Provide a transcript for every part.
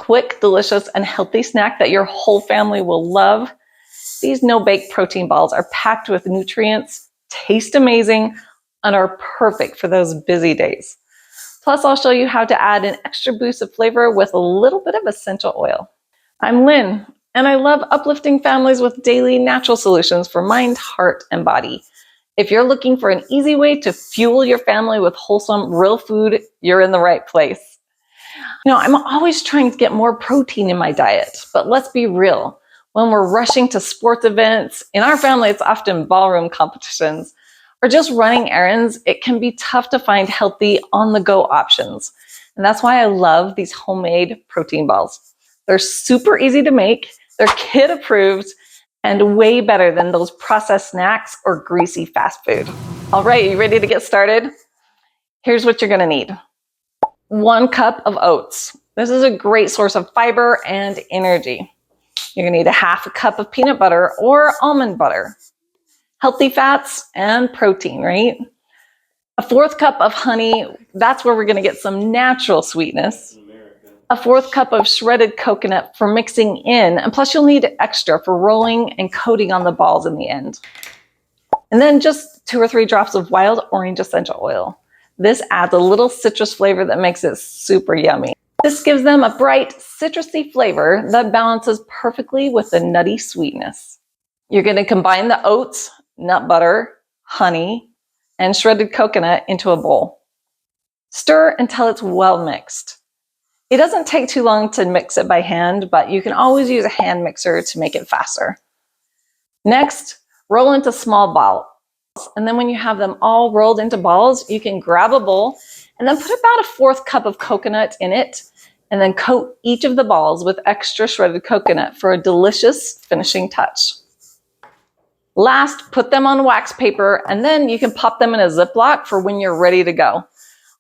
quick, delicious, and healthy snack that your whole family will love. These no-bake protein balls are packed with nutrients, taste amazing, and are perfect for those busy days. Plus, I'll show you how to add an extra boost of flavor with a little bit of essential oil. I'm Lynn, and I love uplifting families with daily natural solutions for mind, heart, and body. If you're looking for an easy way to fuel your family with wholesome, real food, you're in the right place. I'm always trying to get more protein in my diet, but let's be real. When we're rushing to sports events, in our family, it's often ballroom competitions, or just running errands, it can be tough to find healthy on-the-go options. And that's why I love these homemade protein balls. They're super easy to make, they're kid-approved, and way better than those processed snacks or greasy fast food. All right, you ready to get started? Here's what you're gonna need. 1 cup of oats. This is a great source of fiber and energy. You're gonna need 1/2 cup of peanut butter or almond butter. Healthy fats and protein, right? 1/4 cup of honey. That's where we're gonna get some natural sweetness. 1/4 cup of shredded coconut for mixing in, and plus you'll need extra for rolling and coating on the balls in the end. And then just 2 or 3 drops of wild orange essential oil. This adds a little citrus flavor that makes it super yummy. This gives them a bright, citrusy flavor that balances perfectly with the nutty sweetness. You're gonna combine the oats, nut butter, honey, and shredded coconut into a bowl. Stir until it's well mixed. It doesn't take too long to mix it by hand, but you can always use a hand mixer to make it faster. Next, roll into small balls. And then when you have them all rolled into balls, you can grab a bowl and then put about 1/4 cup of coconut in it, and then coat each of the balls with extra shredded coconut for a delicious finishing touch. Last, put them on wax paper, and then you can pop them in a Ziploc for when you're ready to go.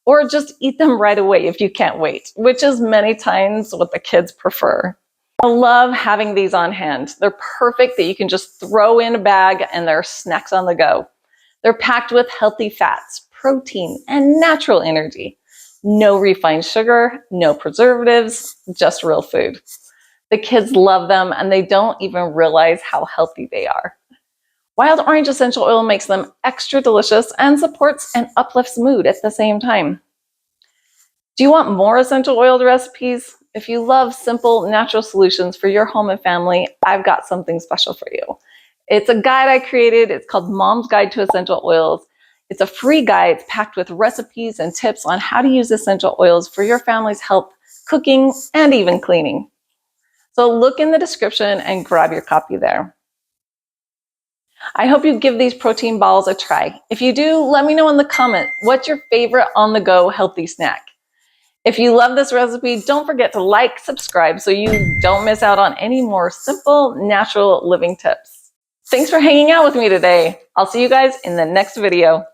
Or just eat them right away if you can't wait, which is many times what the kids prefer. I love having these on hand. They're perfect that you can just throw in a bag and they're snacks on the go. They're packed with healthy fats, protein, and natural energy. No refined sugar, no preservatives, just real food. The kids love them and they don't even realize how healthy they are. Wild orange essential oil makes them extra delicious and supports and uplifts mood at the same time. Do you want more essential oil recipes? If you love simple, natural solutions for your home and family, I've got something special for you. It's a guide I created. It's called Mom's Guide to Essential Oils. It's a free guide. It's packed with recipes and tips on how to use essential oils for your family's health, cooking, and even cleaning. So look in the description and grab your copy there. I hope you give these protein balls a try. If you do, let me know in the comment, what's your favorite on-the-go healthy snack? If you love this recipe, don't forget to like, subscribe so you don't miss out on any more simple, natural living tips. Thanks for hanging out with me today. I'll see you guys in the next video.